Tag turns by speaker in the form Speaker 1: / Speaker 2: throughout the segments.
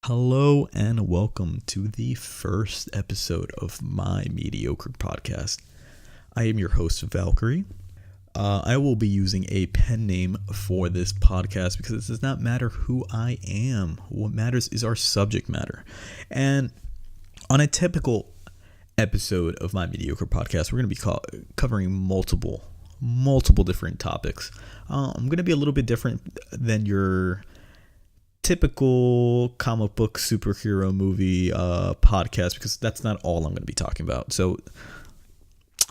Speaker 1: Hello and welcome to the first episode of My Mediocre Podcast. I am your host, Valkyrie. I will be using a pen name for this podcast because it does not matter who I am. What matters is our subject matter. And on a typical episode of My Mediocre Podcast, we're going to be covering multiple different topics. I'm going to be a little bit different than your typical comic book superhero movie podcast because that's not all I'm going to be talking about. So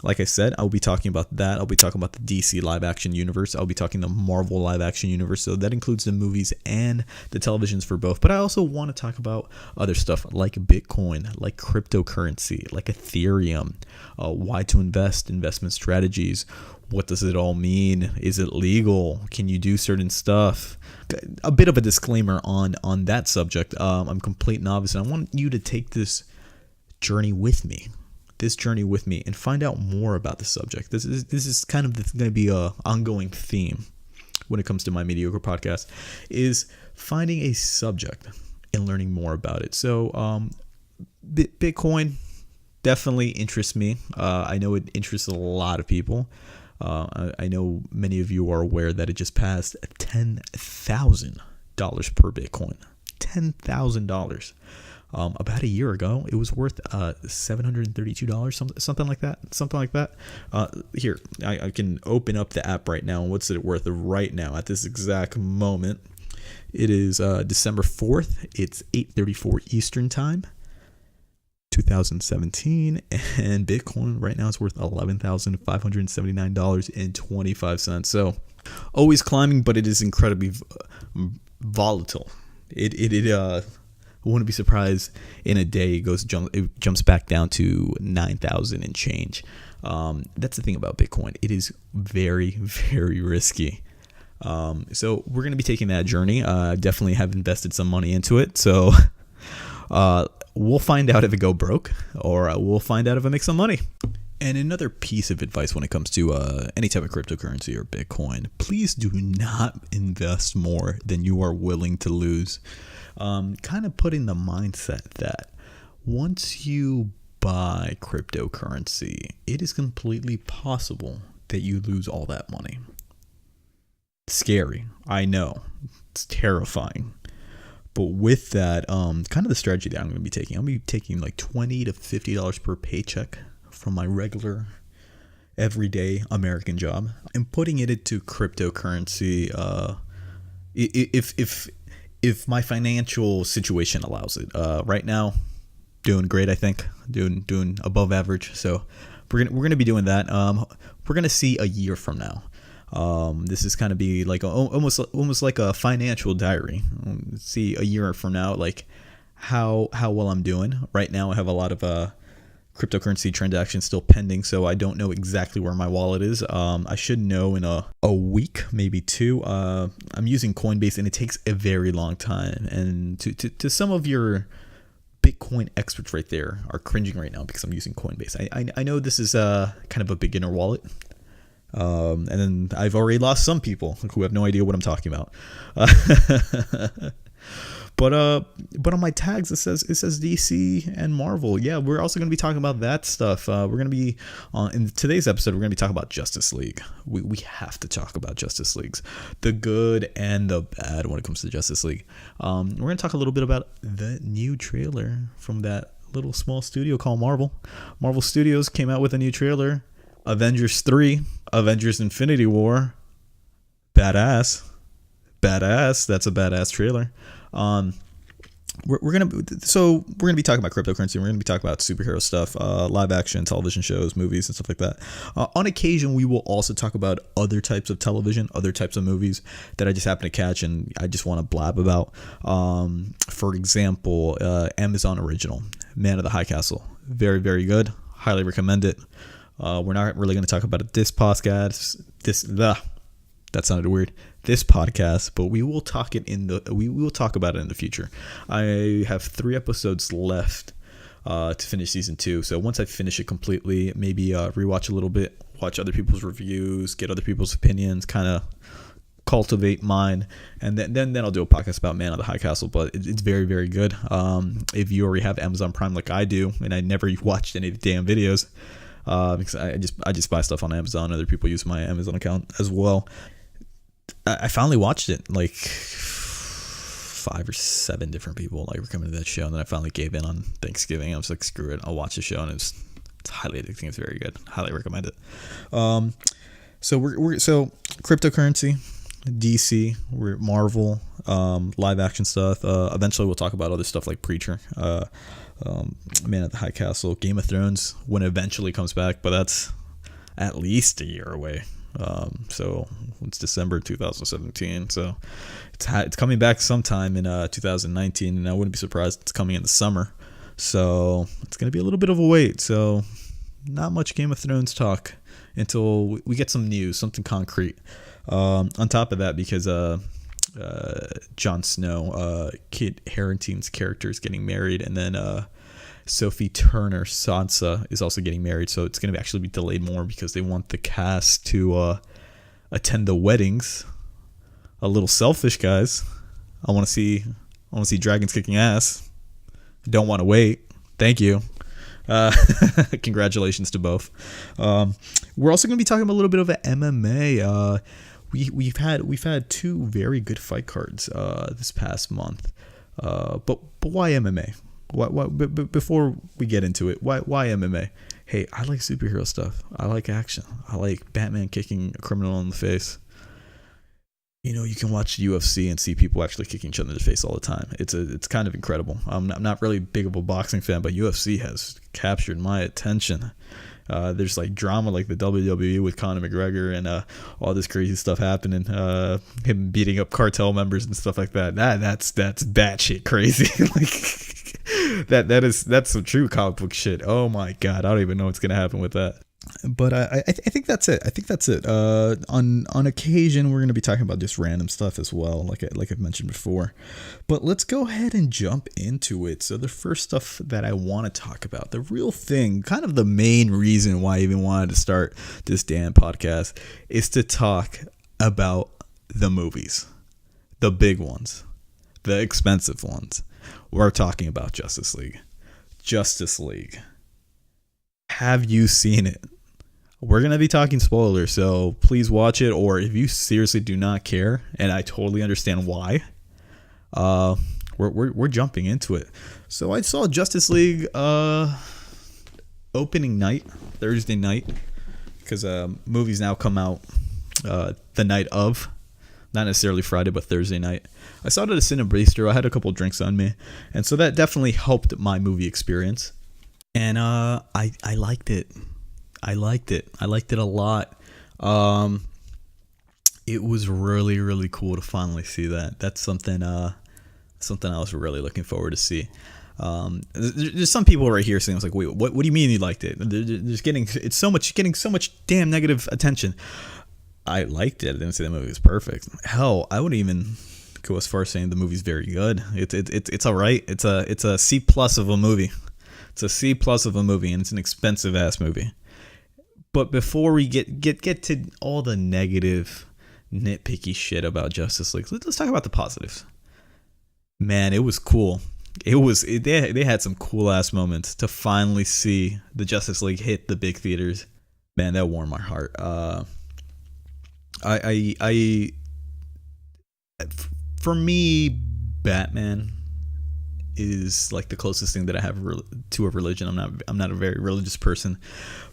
Speaker 1: like I said, I'll be talking about that. I'll be talking about the DC live action universe. I'll be talking the Marvel live action universe. So that includes the movies and the televisions for both. But I also want to talk about other stuff like Bitcoin, like cryptocurrency, like Ethereum, why to investment strategies. What does it all mean? Is it legal? Can you do certain stuff? A bit of a disclaimer on that subject. I'm a complete novice, and I want you to take this journey with me. And find out more about the subject. This is kind of going to be a ongoing theme when it comes to My Mediocre Podcast, is finding a subject and learning more about it. So Bitcoin definitely interests me. I know it interests a lot of people. I know many of you are aware that it just passed $10,000 per Bitcoin. $10,000. About a year ago, it was worth $732, something like that. Here, I can open up the app right now. What's it worth right now at this exact moment? It is December 4th. It's 8:34 Eastern Time, 2017, and Bitcoin right now is worth $11,579.25. So always climbing, but it is incredibly volatile. I wouldn't be surprised in a day it jumps back down to 9,000 and change. That's the thing about Bitcoin. It is very, very risky. So we're going to be taking that journey. Definitely have invested some money into it. So we'll find out if it go broke, or we'll find out if it makes some money. And another piece of advice when it comes to any type of cryptocurrency or Bitcoin, please do not invest more than you are willing to lose. Kind of putting the mindset that once you buy cryptocurrency, it is completely possible that you lose all that money. Scary, I know. It's terrifying. But with that, kind of the strategy that I'm going to be taking, I'll be taking like $20 to $50 per paycheck from my regular everyday American job and putting it into cryptocurrency. If my financial situation allows it. Right now, doing great, I think. Doing above average. So we're gonna be doing that. We're gonna see a year from now. This is kind of be like almost like a financial diary. See a year from now, like how well I'm doing. Right now, I have a lot of cryptocurrency transactions still pending, so I don't know exactly where my wallet is. I should know in a week, maybe two. I'm using Coinbase, and it takes a very long time. And to some of your Bitcoin experts right there are cringing right now because I'm using Coinbase. I know this is kind of a beginner wallet. And then I've already lost some people who have no idea what I'm talking about. But on my tags it says DC and Marvel. Yeah, we're also going to be talking about that stuff. We're going to be in today's episode. We're going to be talking about Justice League. We have to talk about Justice Leagues, the good and the bad when it comes to Justice League. We're going to talk a little bit about the new trailer from that little small studio called Marvel. Marvel Studios came out with a new trailer. Avengers 3, Avengers Infinity War. Badass. That's a badass trailer. We're gonna be talking about cryptocurrency. We're gonna be talking about superhero stuff, live action, television shows, movies, and stuff like that. On occasion, we will also talk about other types of television, other types of movies that I just happen to catch and I just want to blab about. For example, Amazon original, Man of the High Castle, very, very good. Highly recommend it. We're not really going to talk about it this podcast. That sounded weird. This podcast, but we will talk about it in the future. I have 3 episodes left to finish season 2. So once I finish it completely, maybe rewatch a little bit, watch other people's reviews, get other people's opinions, kind of cultivate mine, and then I'll do a podcast about Man of the High Castle. But it's very, very good. If you already have Amazon Prime like I do, and I never watched any of the damn videos, because I just buy stuff on Amazon. Other people use my Amazon account as well. I finally watched it. Like 5 or 7 different people like recommended that show, and then I finally gave in on Thanksgiving. I was like, screw it, I'll watch the show, and it's highly addicting. It's very good. Highly recommend it. So we're cryptocurrency, DC, we're Marvel, live action stuff. Eventually we'll talk about other stuff like Preacher, Man at the High Castle, Game of Thrones when it eventually comes back, but that's at least a year away. So it's December 2017, so it's coming back sometime in 2019, and I wouldn't be surprised it's coming in the summer. So it's gonna be a little bit of a wait. So not much Game of Thrones talk until we get some news, something concrete. On top of that, because Jon Snow, Kit Harington's character is getting married, and then Sophie Turner, Sansa, is also getting married. So it's going to actually be delayed more because they want the cast to attend the weddings. A little selfish, guys. I want to see dragons kicking ass. Don't want to wait. Thank you. Congratulations to both. We're also going to be talking about a little bit of an MMA. We've had 2 very good fight cards this past month. But why MMA? Why before we get into it, why MMA? Hey, I like superhero stuff. I like action. I like Batman kicking a criminal in the face. You know, you can watch UFC and see people actually kicking each other in the face all the time. It's kind of incredible. I'm not really big of a boxing fan, but UFC has captured my attention. There's like drama like the WWE with Conor McGregor and all this crazy stuff happening. Him beating up cartel members and stuff like that. That's batshit crazy. Like that's some true comic book shit. Oh my god, I don't even know what's gonna happen with that. But I think that's it. On occasion, we're going to be talking about just random stuff as well, like I've mentioned before. But let's go ahead and jump into it. So the first stuff that I want to talk about, the real thing, kind of the main reason why I even wanted to start this damn podcast, is to talk about the movies, the big ones, the expensive ones. We're talking about Justice League. Justice League. Have you seen it? We're going to be talking spoilers, so please watch it, or if you seriously do not care, and I totally understand why, we're jumping into it. So I saw Justice League opening night, Thursday night, because movies now come out the night of, not necessarily Friday, but Thursday night. I saw it at a Cinebistro. I had a couple drinks on me, and so that definitely helped my movie experience. And I liked it. I liked it a lot. It was really, really cool to finally see that. That's something I was really looking forward to see. There's some people right here saying, I was like, wait, what do you mean you liked it? There's getting so much damn negative attention. I liked it. I didn't say the movie was perfect. Hell, I wouldn't even go as far as saying the movie's very good. It's all right. It's a C+ of a movie. It's a C+ of a movie, and it's an expensive ass movie. But before we get to all the negative, nitpicky shit about Justice League, let's talk about the positives. Man, it was cool. They had some cool ass moments to finally see the Justice League hit the big theaters. Man, that warmed my heart. For me, Batman is like the closest thing that I have to a religion. I'm not a very religious person,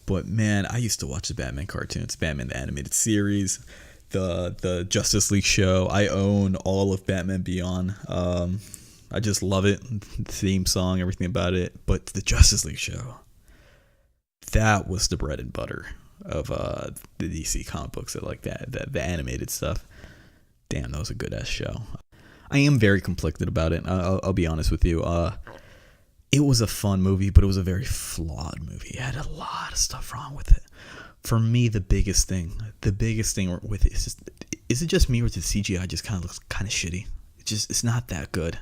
Speaker 1: but man, I used to watch the Batman cartoons, Batman the animated series, the Justice League show. I own all of Batman Beyond. I just love it. The theme song, everything about it. But the Justice League show, that was the bread and butter of the DC comic books. That like the animated stuff. Damn, that was a good ass show. I am very conflicted about it. I'll be honest with you. It was a fun movie, but it was a very flawed movie. It had a lot of stuff wrong with it. For me, the biggest thing with it is it just me or the CGI just kind of looks kind of shitty? It's not that good.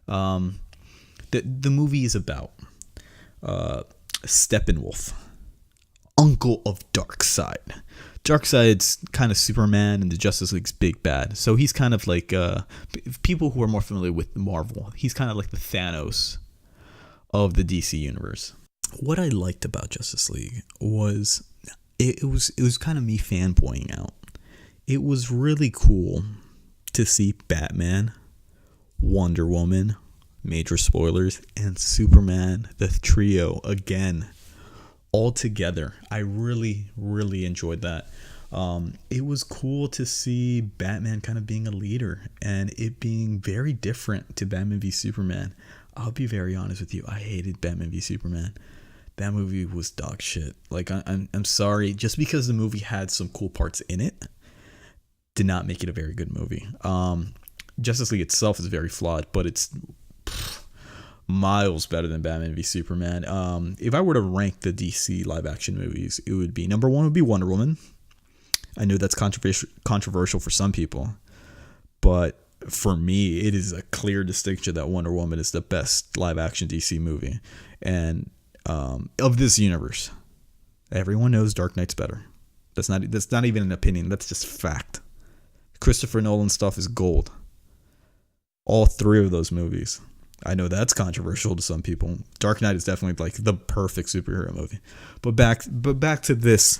Speaker 1: The movie is about Steppenwolf, uncle of Darkseid. Darkseid's kind of Superman and the Justice League's big bad. So he's kind of like, people who are more familiar with Marvel, he's kind of like the Thanos of the DC universe. What I liked about Justice League was it was kind of me fanboying out. It was really cool to see Batman, Wonder Woman, major spoilers, and Superman, the trio again, all together. I really, really enjoyed that. It was cool to see Batman kind of being a leader and it being very different to Batman v Superman. I'll be very honest with you. I hated Batman v Superman. That movie was dog shit. Like, I'm sorry. Just because the movie had some cool parts in it did not make it a very good movie. Justice League itself is very flawed, but it's miles better than Batman v Superman. If I were to rank the DC live action movies, it would be number one would be Wonder Woman. I know that's controversial for some people, but for me, it is a clear distinction that Wonder Woman is the best live action DC movie. And of this universe, everyone knows Dark Knight's better. That's not even an opinion. That's just fact. Christopher Nolan stuff is gold. All three of those movies. I know that's controversial to some people. Dark Knight is definitely like the perfect superhero movie. But back to this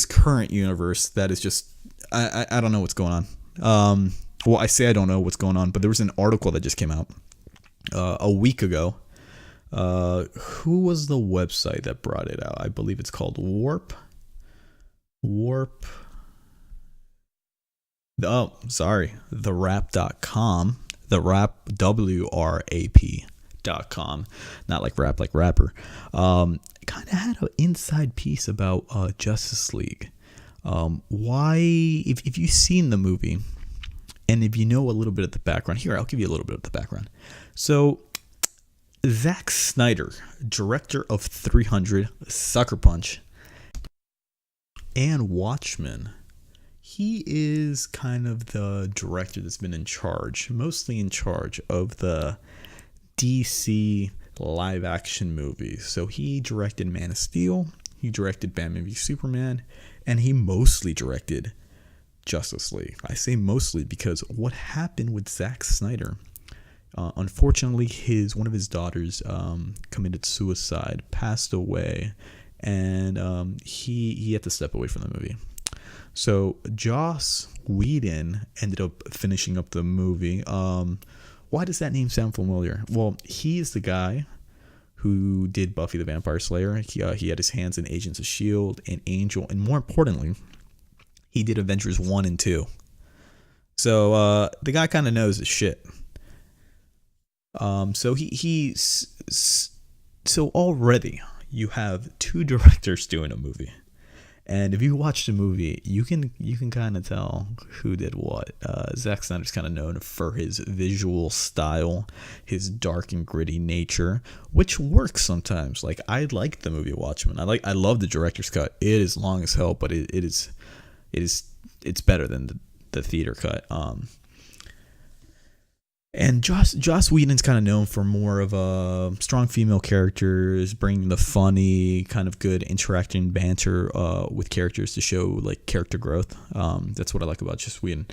Speaker 1: current universe that is just I don't know what's going on. Well, I say I don't know what's going on, but there was an article that just came out a week ago. Who was the website that brought it out? I believe it's called Warp. Oh, sorry. TheWrap.com. WRAP.com. Not like rap, like rapper. Kind of had an inside piece about Justice League. Why, if you've seen the movie, and if you know a little bit of the background, here, I'll give you a little bit of the background. So, Zack Snyder, director of 300, Sucker Punch, and Watchmen, he is kind of the director that's been mostly in charge of the DC live action movies. So he directed Man of Steel, he directed Batman v Superman, and he mostly directed Justice League. I say mostly because what happened with Zack Snyder, unfortunately, one of his daughters committed suicide, passed away, and he had to step away from the movie. So Joss Whedon ended up finishing up the movie. Why does that name sound familiar? Well, he is the guy who did Buffy the Vampire Slayer. He had his hands in Agents of S.H.I.E.L.D. and Angel, and more importantly, he did Avengers 1 and 2. So the guy kind of knows his shit. So already you have two directors doing a movie. And if you watch the movie, you can kind of tell who did what. Zack Snyder's kind of known for his visual style, his dark and gritty nature, which works sometimes. Like, I like the movie Watchmen. I love the director's cut. It is long as hell, but it's better than the theater cut. And Joss Whedon's kind of known for more of a strong female characters, bringing the funny, kind of good interacting banter with characters to show like character growth. That's what I like about Joss Whedon.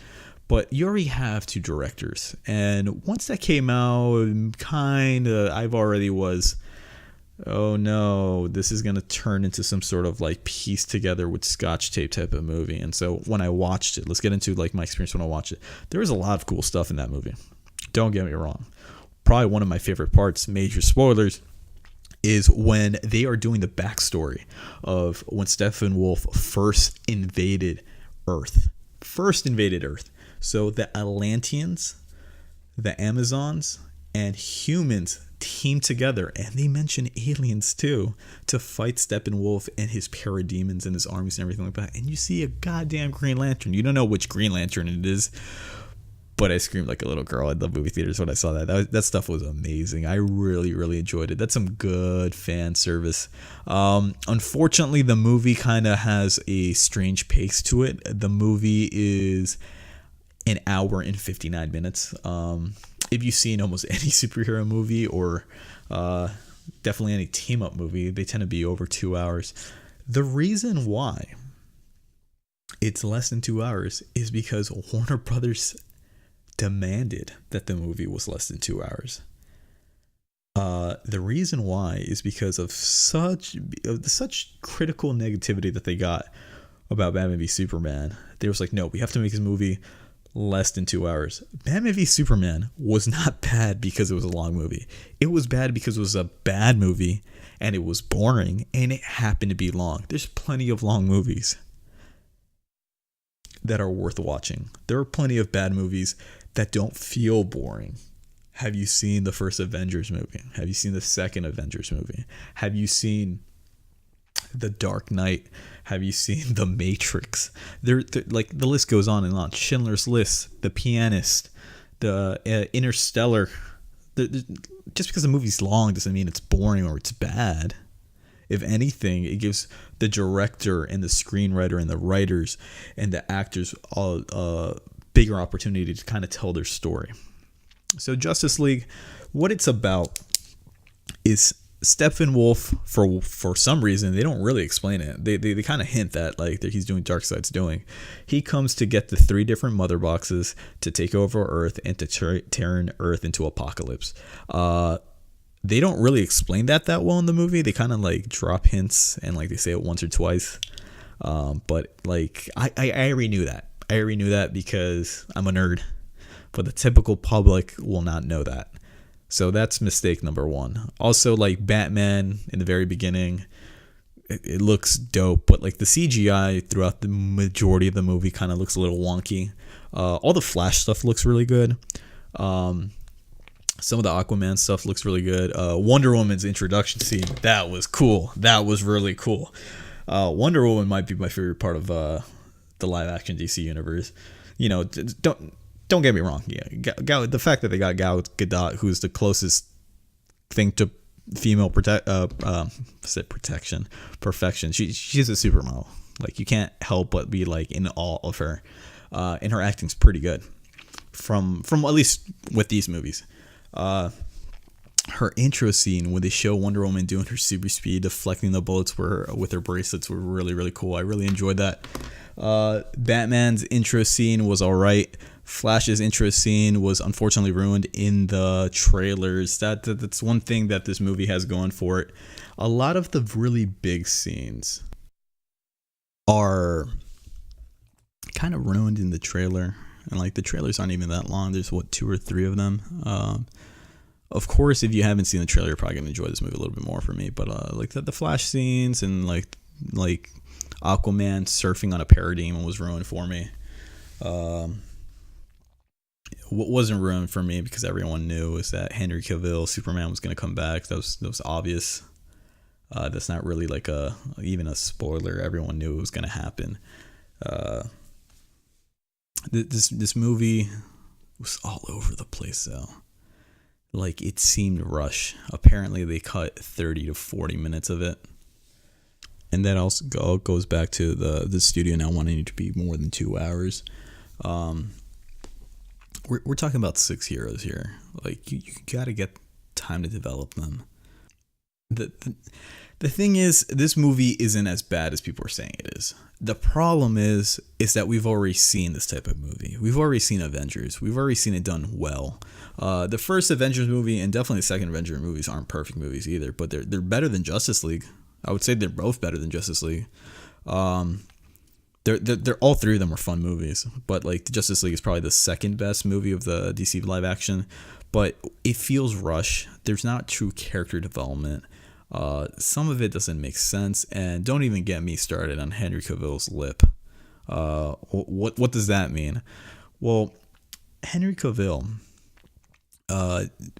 Speaker 1: But you already have two directors, and once that came out, I already was, oh no, this is gonna turn into some sort of like piece together with Scotch tape type of movie. And so when I watched it, let's get into like my experience when I watched it. There was a lot of cool stuff in that movie. Don't get me wrong. Probably one of my favorite parts, major spoilers, is when they are doing the backstory of when Steppenwolf first invaded Earth. So the Atlanteans, the Amazons, and humans team together, and they mention aliens too, to fight Steppenwolf and his parademons and his armies and everything like that. And you see a goddamn Green Lantern. You don't know which Green Lantern it is, but I screamed like a little girl at the movie theaters when I saw that. That stuff was amazing. I really, really enjoyed it. That's some good fan service. Unfortunately, the movie kind of has a strange pace to it. The movie is an hour and 59 minutes. If you've seen almost any superhero movie or definitely any team-up movie, they tend to be over 2 hours. The reason why it's less than 2 hours is because Warner Brothers demanded that the movie was less than 2 hours. The reason why is because of such critical negativity that they got about Batman v Superman. They was like, no, we have to make this movie less than 2 hours. Batman v Superman was not bad because it was a long movie. It was bad because it was a bad movie and it was boring and it happened to be long. There's plenty of long movies that are worth watching. There are plenty of bad movies that don't feel boring. Have you seen the first Avengers movie? Have you seen the second Avengers movie? Have you seen The Dark Knight? Have you seen The Matrix? Like the list goes on and on. Schindler's List, The Pianist, the Interstellar. Just because a movie's long doesn't mean it's boring or it's bad. If anything, it gives the director and the screenwriter and the writers and the actors a bigger opportunity to kind of tell their story. So Justice League, what it's about is Steppenwolf, for some reason, they don't really explain it. They kind of hint that like that he's doing Darkseid's doing. He comes to get the 3 different mother boxes to take over Earth and to turn Earth into apocalypse. They don't really explain that well in the movie. They kind of like drop hints and like they say it once or twice. But like I already knew that. I already knew that because I'm a nerd. But the typical public will not know that. So that's mistake number 1. Also, like Batman in the very beginning, it looks dope, but like the CGI throughout the majority of the movie kind of looks a little wonky. All the Flash stuff looks really good. Some of the Aquaman stuff looks really good. Wonder Woman's introduction scene, that was cool. That was really cool. Wonder Woman might be my favorite part of the live action DC universe. You know, don't get me wrong. Yeah, the fact that they got Gal Gadot, who's the closest thing to female perfection. She's a supermodel. Like you can't help but be like in awe of her. And her acting's pretty good. From at least with these movies. Her intro scene when they show Wonder Woman doing her super speed, deflecting the bullets with her bracelets were really, really cool. I really enjoyed that. Batman's intro scene was alright. Flash's intro scene was unfortunately ruined in the trailers. That's one thing that this movie has going for it. A lot of the really big scenes are kind of ruined in the trailer. And like the trailers aren't even that long. There's 2 or 3 of them. Of course, if you haven't seen the trailer, you're probably gonna enjoy this movie a little bit more for me. But like the Flash scenes and like Aquaman surfing on a parademon was ruined for me. What wasn't ruined for me because everyone knew is that Henry Cavill Superman was gonna come back. That was obvious. That's not really like even a spoiler. Everyone knew it was gonna happen. This movie was all over the place though. Like it seemed rushed. Apparently they cut 30 to 40 minutes of it. And that also goes back to the studio now wanting it to be more than 2 hours. We're talking about 6 heroes here. Like you got to get time to develop them. The thing is, this movie isn't as bad as people are saying it is. The problem is that we've already seen this type of movie. We've already seen Avengers. We've already seen it done well. The first Avengers movie and definitely the second Avengers movies aren't perfect movies either, but they're better than Justice League. I would say they're both better than Justice League. They're all 3 of them are fun movies, but like the Justice League is probably the second best movie of the DC live action. But it feels rushed. There's not true character development. Some of it doesn't make sense, and don't even get me started on Henry Cavill's lip. What does that mean? Well, Henry Cavill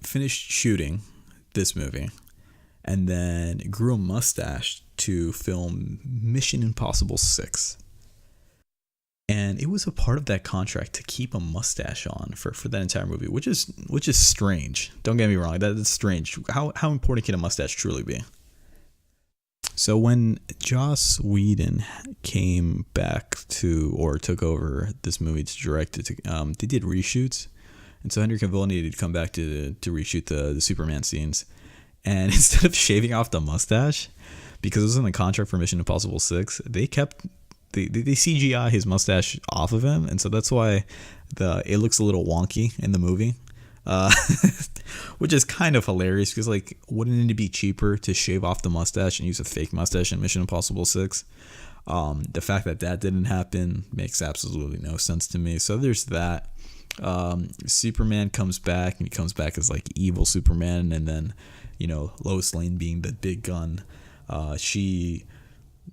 Speaker 1: finished shooting this movie and then grew a mustache to film Mission Impossible 6. And it was a part of that contract to keep a mustache on for that entire movie, which is strange. Don't get me wrong, that is strange. How important can a mustache truly be? So when Joss Whedon came back or took over this movie to direct it, they did reshoots, and so Henry Cavill needed to come back to reshoot the Superman scenes. And instead of shaving off the mustache, because it was in the contract for Mission Impossible 6, they CGI his mustache off of him, and so that's why it looks a little wonky in the movie. Which is kind of hilarious because, like, wouldn't it be cheaper to shave off the mustache and use a fake mustache in Mission Impossible 6? The fact that didn't happen makes absolutely no sense to me. So there's that. Superman comes back, and he comes back as, like, evil Superman, and then, Lois Lane being the big gun, she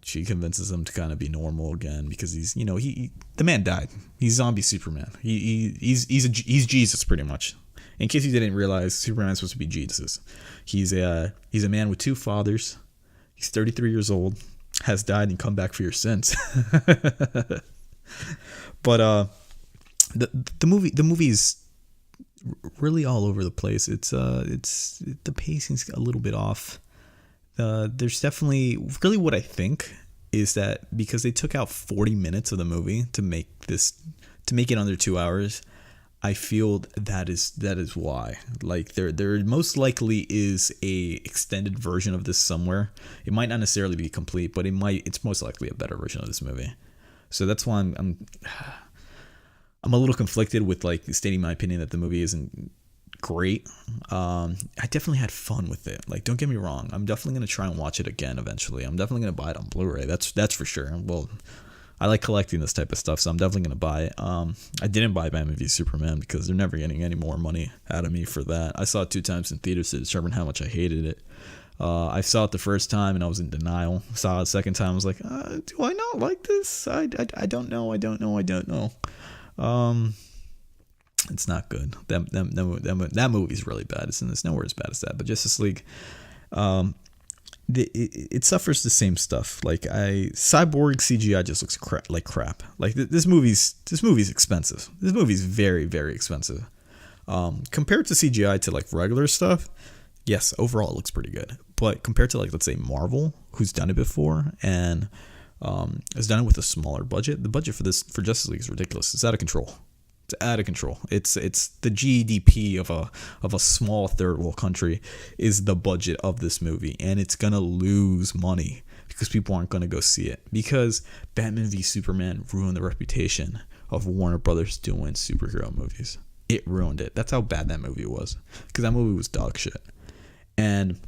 Speaker 1: convinces him to kind of be normal again because he's, the man died. He's zombie Superman. He's Jesus pretty much. In case you didn't realize, Superman's supposed to be Jesus. He's a man with two fathers. He's 33 years old, has died and come back for your sins. But the movie is really all over the place. It's the pacing's a little bit off. There's definitely really what I think is that because they took out 40 minutes of the movie to make it under 2 hours, I feel that is why. Like there most likely is a extended version of this somewhere. It might not necessarily be complete, but it's most likely a better version of this movie. So that's why I'm a little conflicted with, like, stating my opinion that the movie isn't great. I definitely had fun with it. Like, don't get me wrong. I'm definitely going to try and watch it again eventually. I'm definitely going to buy it on Blu-ray. That's for sure. Well, I like collecting this type of stuff, so I'm definitely going to buy it. I didn't buy Batman v Superman because they're never getting any more money out of me for that. I saw it 2 times in theaters to determine how much I hated it. I saw it the first time and I was in denial. Saw it the second time. I was like, do I not like this? I don't know. It's not good. That movie's really bad. It's nowhere as bad as that. But Justice League, it suffers the same stuff. Like Cyborg CGI just looks like crap. Like this movie's expensive. This movie's very, very expensive. Compared to CGI to, like, regular stuff, yes, overall it looks pretty good. But compared to, like, let's say Marvel, who's done it before and has done it with a smaller budget, the budget for Justice League is ridiculous. It's out of control. It's the GDP of a small third world country is the budget of this movie, and it's gonna lose money because people aren't gonna go see it because Batman v Superman ruined the reputation of Warner Brothers doing superhero movies. It ruined it. That's how bad that movie was, because that movie was dog shit. And,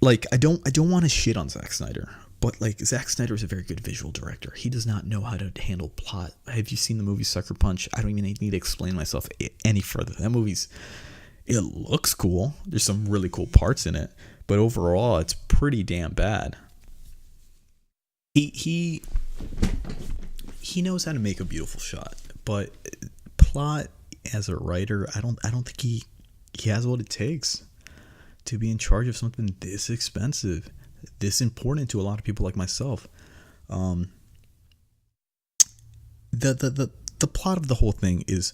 Speaker 1: like, I don't want to shit on Zack Snyder. But, like, Zack Snyder is a very good visual director. He does not know how to handle plot. Have you seen the movie Sucker Punch? I don't even need to explain myself any further. It looks cool. There's some really cool parts in it. But overall, it's pretty damn bad. He knows how to make a beautiful shot. But plot, as a writer, I don't think he has what it takes to be in charge of something this expensive, this important to a lot of people like myself. The plot of the whole thing is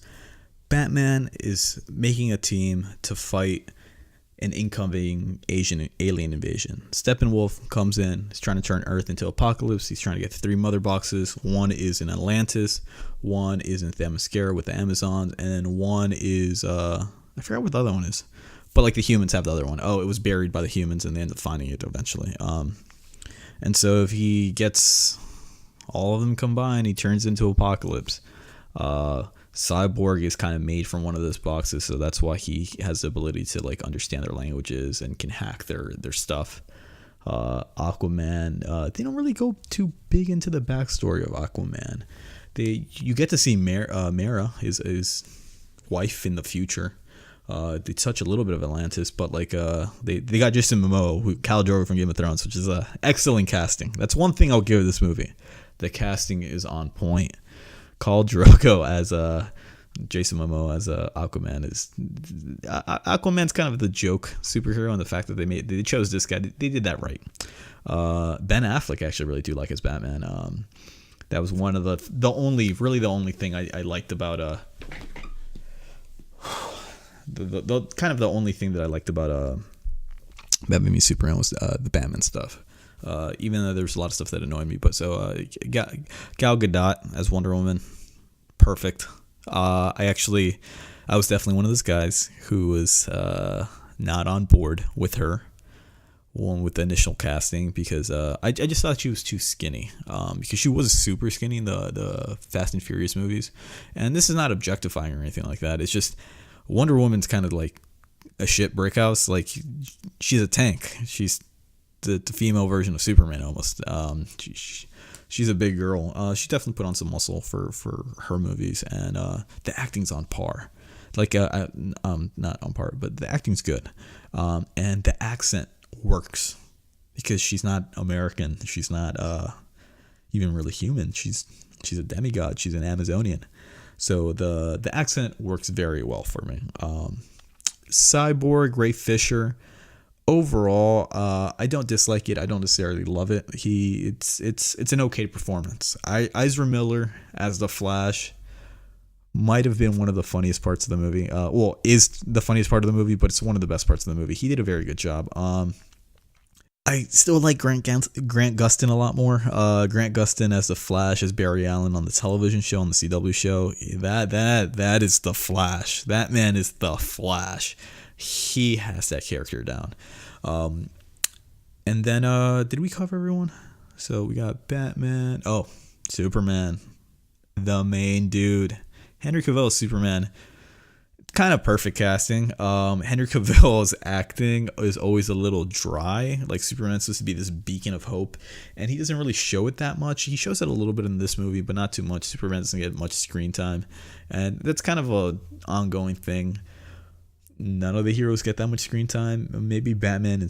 Speaker 1: Batman is making a team to fight an incoming alien invasion. Steppenwolf comes in. He's trying to turn Earth into Apocalypse. He's trying to get 3 mother boxes. One is in Atlantis. One is in Themyscira with the Amazons. And then one is I forgot what the other one is. But, like, the humans have the other one. Oh, it was buried by the humans, and they end up finding it eventually. And so if he gets all of them combined, he turns into Apocalypse. Cyborg is kind of made from one of those boxes, so that's why he has the ability to, like, understand their languages and can hack their stuff. Aquaman, they don't really go too big into the backstory of Aquaman. You get to see Mera, his wife in the future. They touch a little bit of Atlantis, but, like, they got Jason Momoa, who Khal Drogo from Game of Thrones, which is excellent casting. That's one thing I'll give this movie. The casting is on point. Khal Drogo as Jason Momoa as Aquaman is Aquaman's kind of the joke superhero, and the fact that they chose this guy, they did that right. Ben Affleck, I actually really do like as Batman. That was one of the only thing I liked about the kind of the only thing that I liked about Batman v Superman was the Batman stuff. Even though there's a lot of stuff that annoyed me, but so Gal Gadot as Wonder Woman, perfect. I was definitely one of those guys who was not on board with her one with the initial casting because I just thought she was too skinny because she was super skinny in the Fast and Furious movies, and this is not objectifying or anything like that. It's just Wonder Woman's kind of like a shit brick house. Like she's a tank. She's the female version of Superman almost. She's a big girl. She definitely put on some muscle for her movies, and the acting's on par. Like not on par, but the acting's good, and the accent works because she's not American. She's not even really human. She's a demigod. She's an Amazonian. So the accent works very well for me. Cyborg, Ray Fisher. Overall, I don't dislike it. I don't necessarily love it. It's an okay performance. Ezra Miller as the Flash might have been one of the funniest parts of the movie. Is the funniest part of the movie, but it's one of the best parts of the movie. He did a very good job. I still like Grant Gustin a lot more. Grant Gustin as the Flash, as Barry Allen on the television show, on the CW show. That is the Flash. That man is the Flash. He has that character down. And then did we cover everyone? So we got Batman. Oh, Superman, the main dude. Henry Cavill's Superman. Kind of perfect casting. Henry Cavill's acting is always a little dry. Like Superman's supposed to be this beacon of hope, and he doesn't really show it that much. He shows it a little bit in this movie, but not too much. Superman doesn't get much screen time, and that's kind of a ongoing thing. None of the heroes get that much screen time. Maybe Batman and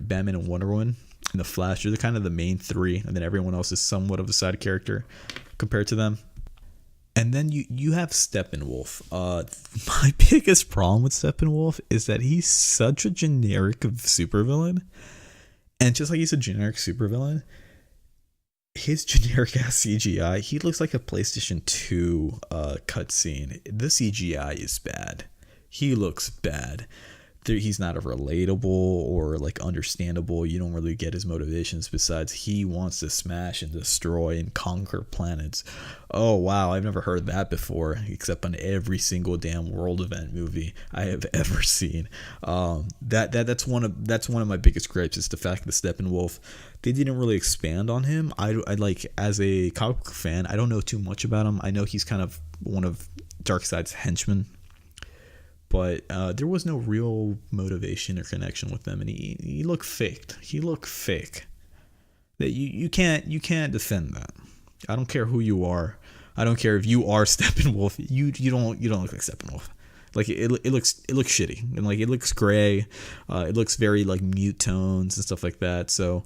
Speaker 1: Batman and Wonder Woman and the Flash are kind of the main three, and then everyone else is somewhat of a side character compared to them. And then you have Steppenwolf. My biggest problem with Steppenwolf is that he's such a generic supervillain. And just like he's a generic supervillain, his generic ass CGI, he looks like a PlayStation 2 cutscene. The CGI is bad. He looks bad. He's not a relatable or like understandable. You don't really get his motivations besides he wants to smash and destroy and conquer planets. Oh wow, I've never heard that before, except on every single damn world event movie I have ever seen. That's one of my biggest gripes is the fact that Steppenwolf, they didn't really expand on him. I like, as a comic book fan, I don't know too much about him. I know he's kind of one of Darkseid's henchmen, but there was no real motivation or connection with them, and he looked faked. He looked fake. That you can't defend that. I don't care who you are. I don't care if you are Steppenwolf. You don't look like Steppenwolf. Like it looks shitty, and like it looks gray. It looks very like mute tones and stuff like that. So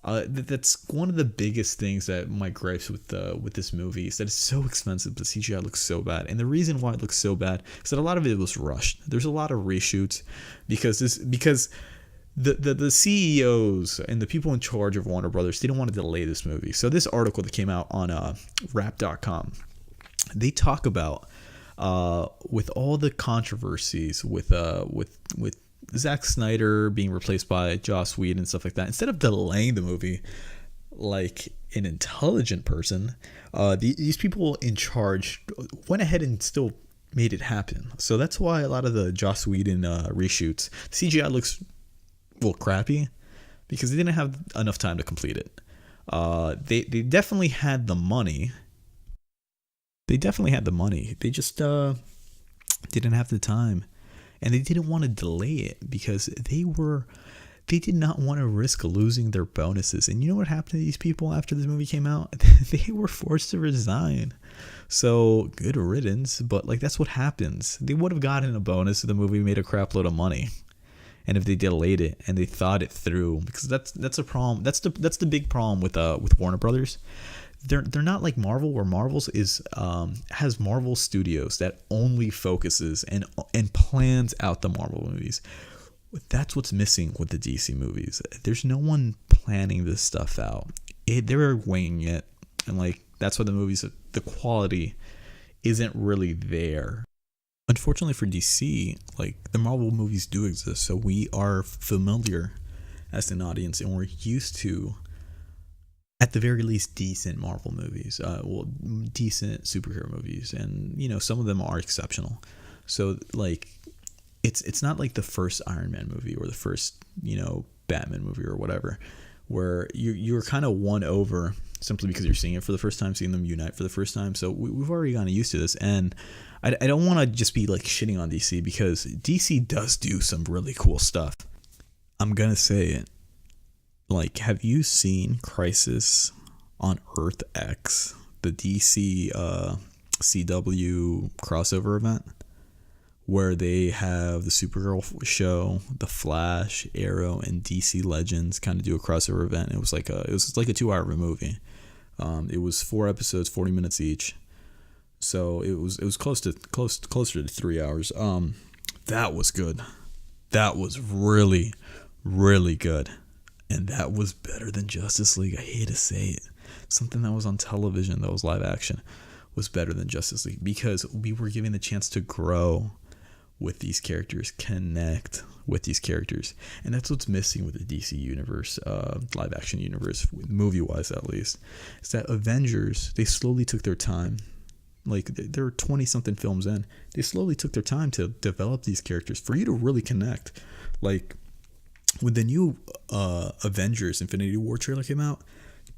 Speaker 1: that's one of the biggest things that my gripes with this movie is that it's so expensive. The CGI looks so bad, and the reason why it looks so bad is that a lot of it was rushed. There's a lot of reshoots because the CEOs and the people in charge of Warner Brothers didn't want to delay this movie. So this article that came out on Wrap.com, they talk about with all the controversies with Zack Snyder being replaced by Joss Whedon and stuff like that, instead of delaying the movie like an intelligent person, these people in charge went ahead and still made it happen. So that's why a lot of the Joss Whedon reshoots, CGI looks crappy because they didn't have enough time to complete it. They definitely had the money. They just didn't have the time. And they didn't want to delay it because they did not want to risk losing their bonuses. And you know what happened to these people after this movie came out? They were forced to resign. So good riddance, but like that's what happens. They would have gotten a bonus if the movie made a crap load of money, and if they delayed it and they thought it through, because that's a problem. That's the big problem with Warner Brothers. They're not like Marvel, where Marvel's has Marvel Studios that only focuses and plans out the Marvel movies. That's what's missing with the DC movies. There's no one planning this stuff out. They're winging it, and like that's why the quality isn't really there. Unfortunately for DC, like the Marvel movies do exist, so we are familiar as an audience, and we're used to, at the very least, decent Marvel movies, decent superhero movies, and some of them are exceptional. So like it's not like the first Iron Man movie or the first, Batman movie or whatever, where you're kind of won over simply because you're seeing it for the first time, seeing them unite for the first time. So we've already gotten used to this, and I don't want to just be like shitting on DC, because DC does do some really cool stuff. I'm gonna say it. Like, have you seen Crisis on Earth X, the DC CW crossover event, where they have the Supergirl show, The Flash, Arrow, and DC Legends kind of do a crossover event? It was like a 2-hour movie. It was 4 episodes, 40 minutes each. So it was closer to 3 hours. That was good. That was really, really good. And that was better than Justice League. I hate to say it. Something that was on television that was live action was better than Justice League, because we were given the chance to grow with these characters, connect with these characters. And that's what's missing with the DC universe, live action universe, movie wise at least, is that Avengers, they slowly took their time. Like, they're 20 something films in. They slowly took their time to develop these characters for you to really connect. Like, when the new Avengers Infinity War trailer came out,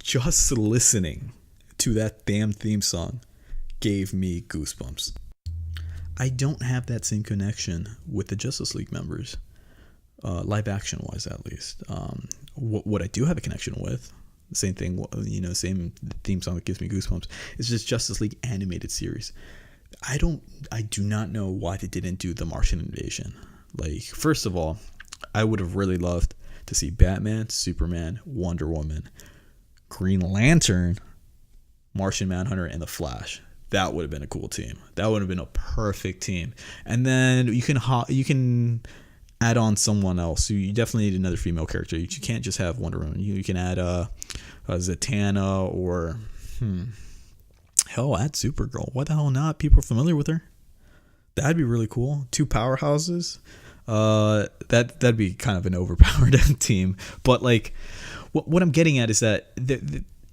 Speaker 1: just listening to that damn theme song gave me goosebumps. I don't have that same connection with the Justice League members, live action wise at least. What I do have a connection with, same thing, same theme song that gives me goosebumps, is just Justice League animated series. I do not know why they didn't do the Martian invasion. Like, first of all, I would have really loved to see Batman, Superman, Wonder Woman, Green Lantern, Martian Manhunter, and the Flash. That would have been a cool team. That would have been a perfect team. And then you can add on someone else. You definitely need another female character. You can't just have Wonder Woman. You can add Zatanna, or hell, add Supergirl. What the hell not? People are familiar with her. That'd be really cool. 2 powerhouses. That'd be kind of an overpowered team. But like, what I'm getting at is that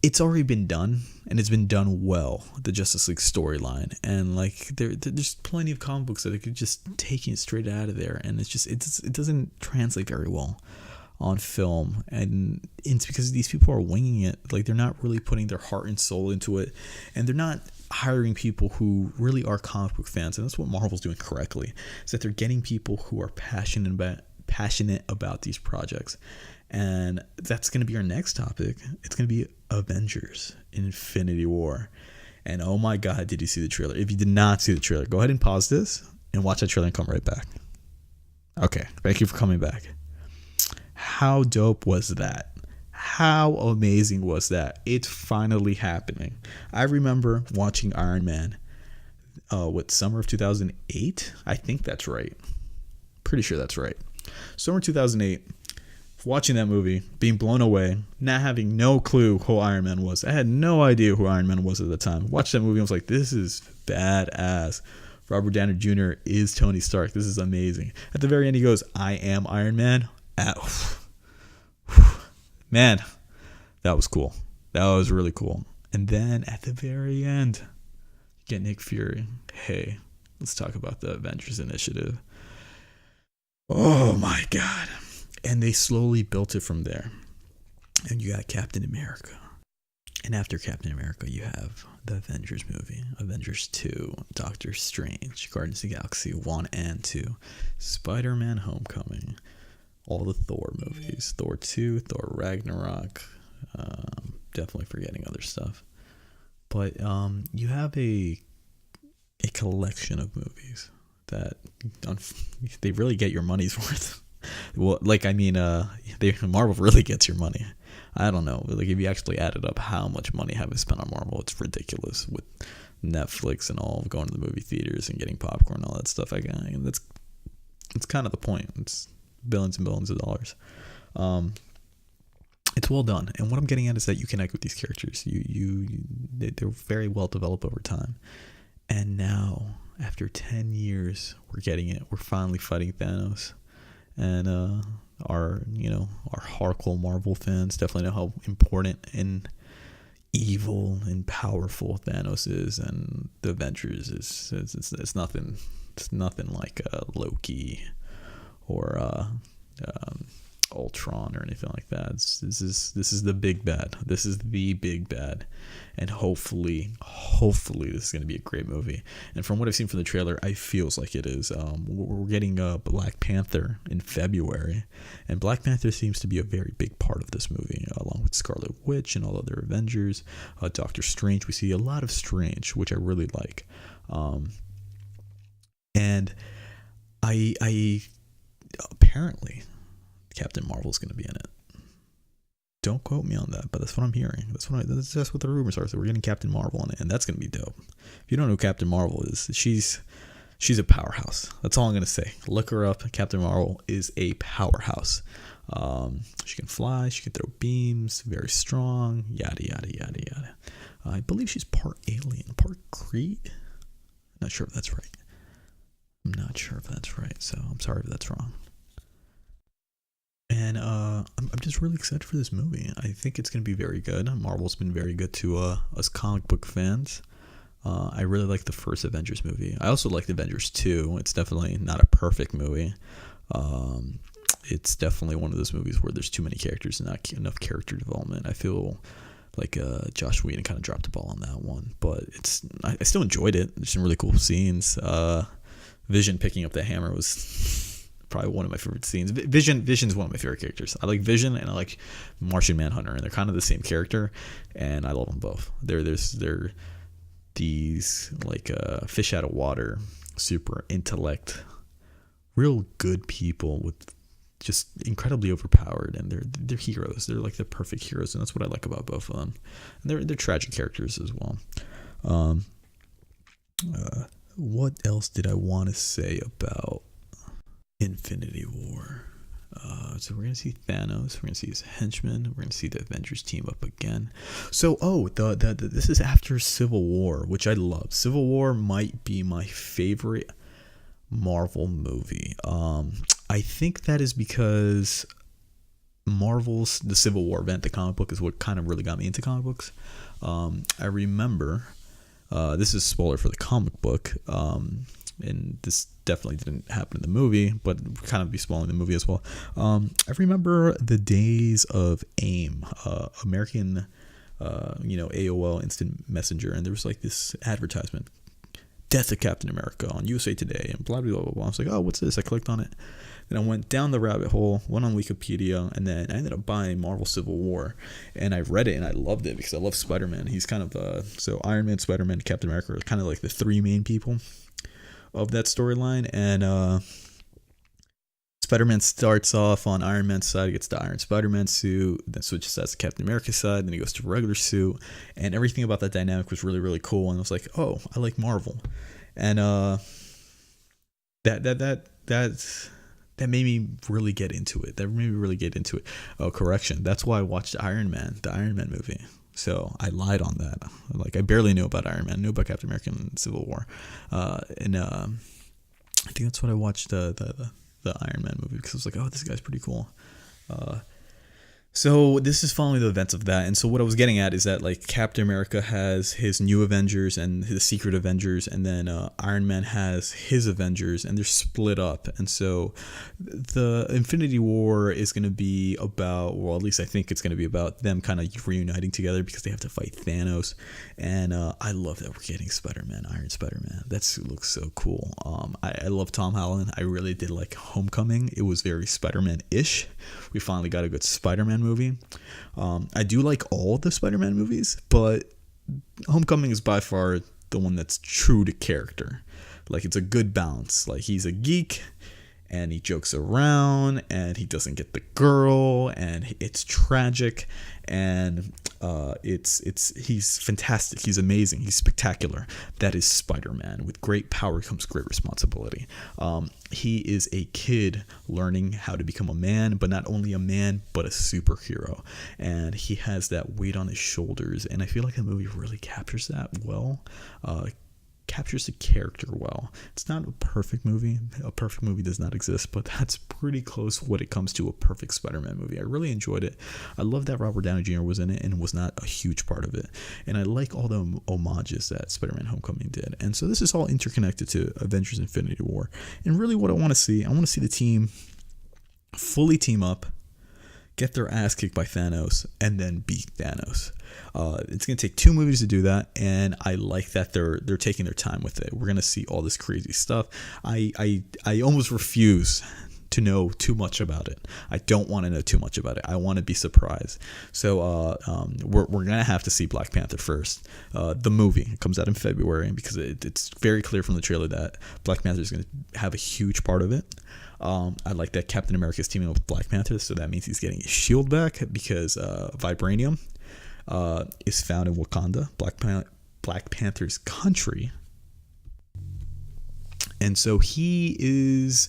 Speaker 1: it's already been done, and it's been done well, the Justice League storyline. And like, there's plenty of comic books that it could just take it straight out of there, and it doesn't translate very well on film. And it's because these people are winging it. Like, they're not really putting their heart and soul into it, and they're not hiring people who really are comic book fans. And that's what Marvel's doing correctly, is that they're getting people who are passionate about these projects. And that's going to be our next topic. It's going to be Avengers Infinity War. And oh my God, did you see the trailer? If you did not see the trailer, go ahead and pause this and watch that trailer and come right back. Okay, thank you for coming back. How dope was that? How amazing was that? It's finally happening. I remember watching Iron Man, summer of 2008? I think that's right. Pretty sure that's right. Summer 2008. Watching that movie, being blown away, not having no clue who Iron Man was. I had no idea who Iron Man was at the time. Watched that movie, I was like, this is badass. Robert Downey Jr. is Tony Stark. This is amazing. At the very end, he goes, I am Iron Man. Man, that was cool. That was really cool. And then at the very end, you get Nick Fury. Hey, let's talk about the Avengers Initiative. Oh my God. And they slowly built it from there. And you got Captain America. And after Captain America, you have the Avengers movie. Avengers 2, Doctor Strange, Guardians of the Galaxy 1 and 2, Spider-Man Homecoming, all the Thor movies, Thor 2, Thor Ragnarok, definitely forgetting other stuff. But you have a collection of movies that they really get your money's worth. Well, Marvel really gets your money. I don't know. Like, if you actually added up how much money have I spent on Marvel, it's ridiculous with Netflix and all, going to the movie theaters and getting popcorn and all that stuff. That's kind of the point. It's billions and billions of dollars. It's well done. And what I'm getting at is that you connect with these characters. They're very well developed over time. And now, after 10 years, we're getting it. We're finally fighting Thanos. And our hardcore Marvel fans definitely know how important and evil and powerful Thanos is, and the Avengers is it's nothing like Loki or Ultron or anything like that. This is the big bad. This is the big bad, and hopefully this is going to be a great movie. And from what I've seen from the trailer, I feels like it is. We're getting Black Panther in February, and Black Panther seems to be a very big part of this movie, along with Scarlet Witch and all other Avengers. Doctor Strange, we see a lot of Strange, which I really like. And I apparently Captain Marvel's going to be in it. Don't quote me on that, but that's what I'm hearing. That's what the rumors are. So we're getting Captain Marvel in it, and that's going to be dope. If you don't know who Captain Marvel is, she's a powerhouse. That's all I'm going to say. Look her up. Captain Marvel is a powerhouse. She can fly. She can throw beams. Very strong. Yada, yada, yada, yada. I believe she's part alien, part Kree. Not sure if that's right. So I'm sorry if that's wrong. And I'm just really excited for this movie. I think it's going to be very good. Marvel's been very good to us comic book fans. I really like the first Avengers movie. I also like Avengers 2. It's definitely not a perfect movie. It's definitely one of those movies where there's too many characters and not enough character development. I feel like Josh Whedon kind of dropped the ball on that one. But I still enjoyed it. There's some really cool scenes. Vision picking up the hammer was probably one of my favorite scenes. Vision's one of my favorite characters. I like Vision and I like Martian Manhunter, and they're kind of the same character, and I love them both. They're these like fish out of water, super intellect, real good people with just incredibly overpowered, and they're heroes. They're like the perfect heroes, and that's what I like about both of them. And they're tragic characters as well. What else did I want to say about Infinity War? So we're going to see Thanos. We're going to see his henchmen. We're going to see the Avengers team up again. So, this is after Civil War, which I love. Civil War might be my favorite Marvel movie. I think that is because Marvel's The Civil War event, the comic book, is what kind of really got me into comic books. I remember... this is a spoiler for the comic book, and this definitely didn't happen in the movie, but kind of be spoiling the movie as well. I remember the days of AIM, American, AOL Instant Messenger, and there was like this advertisement, Death of Captain America on USA Today, and blah, blah, blah, blah. I was like, oh, what's this? I clicked on it. Then I went down the rabbit hole, went on Wikipedia, and then I ended up buying Marvel Civil War. And I read it, and I loved it because I love Spider-Man. He's kind of, so Iron Man, Spider-Man, Captain America are kind of like the three main people of that storyline. And Spider-Man starts off on Iron Man's side, gets the Iron Spider-Man suit, then switches out to Captain America's side, then he goes to a regular suit. And everything about that dynamic was really, really cool. And I was like, oh, I like Marvel. And that made me really get into it. Oh, correction. That's why I watched the Iron Man movie. So I lied on that. Like, I barely knew about Iron Man. I knew about Captain America and Civil War. And I think that's what I watched the Iron Man movie, because I was like, oh, this guy's pretty cool. So this is following the events of that. And so what I was getting at is that, like, Captain America has his new Avengers and his secret Avengers, and then Iron Man has his Avengers, and they're split up. And so the Infinity War is going to be about, well, at least I think it's going to be about them kind of reuniting together because they have to fight Thanos. And I love that we're getting Spider-Man, Iron Spider-Man. That looks so cool. I love Tom Holland. I really did like Homecoming. It was very Spider-Man-ish. We finally got a good Spider-Man movie. I do like all the Spider-Man movies, but Homecoming is by far the one that's true to character. Like, it's a good balance. Like, he's a geek and he jokes around and he doesn't get the girl, and it's tragic, and he's fantastic. He's amazing. He's spectacular. That is Spider-Man. With great power comes great responsibility. He is a kid learning how to become a man, but not only a man, but a superhero. And he has that weight on his shoulders. And I feel like the movie really captures that well. Captures the character well. It's not a perfect movie. A perfect movie does not exist, but that's pretty close when it comes to a perfect Spider-Man movie. I really enjoyed it. I love that Robert Downey Jr. was in it and was not a huge part of it. And I like all the homages that Spider-Man Homecoming did. And so this is all interconnected to Avengers Infinity War. And really what I want to see the team fully team up, get their ass kicked by Thanos, and then beat Thanos. It's gonna take 2 movies to do that, and I like that they're taking their time with it. We're gonna see all this crazy stuff. I almost refuse to know too much about it. I don't want to know too much about it. I want to be surprised. So we're gonna have to see Black Panther first. The movie, it comes out in February, because it's very clear from the trailer that Black Panther is gonna have a huge part of it. I like that Captain America is teaming up with Black Panther, so that means he's getting his shield back, because vibranium is found in Wakanda, Black Panther's country, and so he is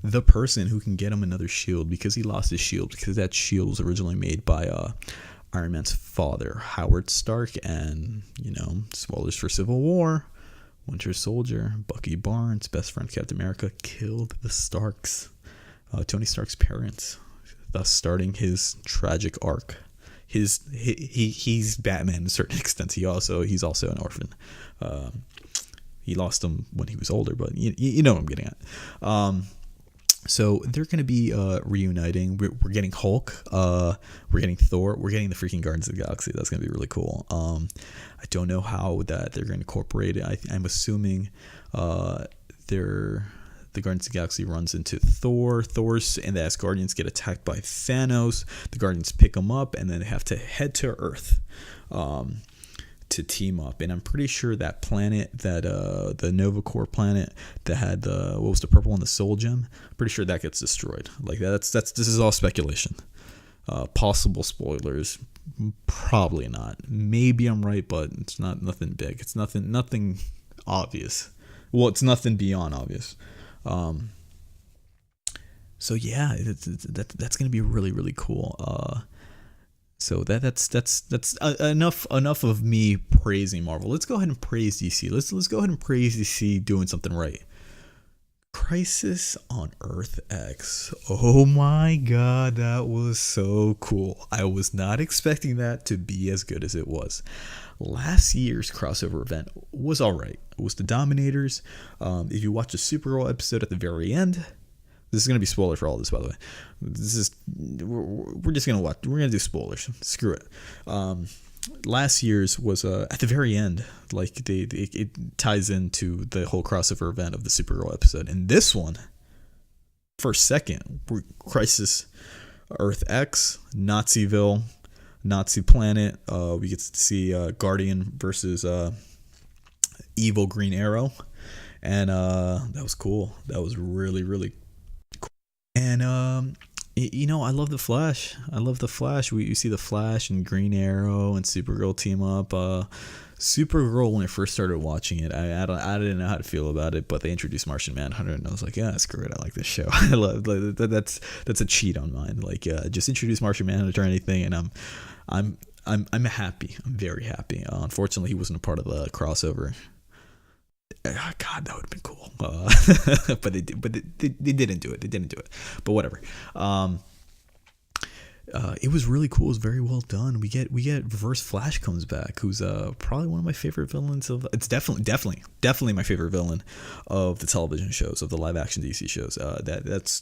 Speaker 1: the person who can get him another shield, because he lost his shield, because that shield was originally made by Iron Man's father, Howard Stark, and spoilers for Civil War, Winter Soldier, Bucky Barnes, best friend Captain America, killed the Starks, Tony Stark's parents, thus starting his tragic arc. He's Batman to a certain extent. He's also an orphan. He lost him when he was older, but you know what I'm getting at. So they're going to be reuniting. We're getting Hulk. We're getting Thor. We're getting the freaking Guardians of the Galaxy. That's going to be really cool. I don't know how that they're going to incorporate it. I'm assuming the Guardians of the Galaxy runs into Thor's and the Asgardians get attacked by Thanos. The Guardians pick them up, and then they have to head to Earth to team up. And I'm pretty sure that planet, the Nova Corps planet that had the purple one, the Soul Gem, pretty sure that gets destroyed. Like this is all speculation. Possible spoilers, probably not. Maybe I'm right, but it's nothing big. It's nothing obvious. Well, it's nothing beyond obvious. So yeah, that's gonna be really, really cool. So that's enough of me praising Marvel. Let's go ahead and praise DC. Let's go ahead and praise DC doing something right. Crisis on Earth X. Oh my god, that was so cool. I was not expecting that to be as good as it was. Last year's crossover event was alright. It was the Dominators. If you watch the Supergirl episode at the very end, this is going to be spoiler for all this, by the way. We're just going to watch. We're going to do spoilers. Screw it. Last year's was at the very end, like it ties into the whole crossover event of the Supergirl episode. And this one, first second, Crisis Earth X, Naziville, Nazi planet. We get to see Guardian versus evil Green Arrow, and that was cool. That was really, really cool. And I love the Flash. We see the Flash and Green Arrow and Supergirl team up. Supergirl, when I first started watching it, I didn't know how to feel about it, but they introduced Martian Manhunter, and I was like, yeah, screw it, I like this show. I love that's a cheat on mine. Like, just introduce Martian Manhunter or anything, and I'm happy. I'm very happy. Unfortunately, he wasn't a part of the crossover. God, that would have been cool. But they didn't do it. They didn't do it. But whatever. It was really cool. It was very well done. We get Reverse Flash comes back, who's probably one of my favorite villains of. It's definitely my favorite villain of the television shows, of the live action DC shows. That's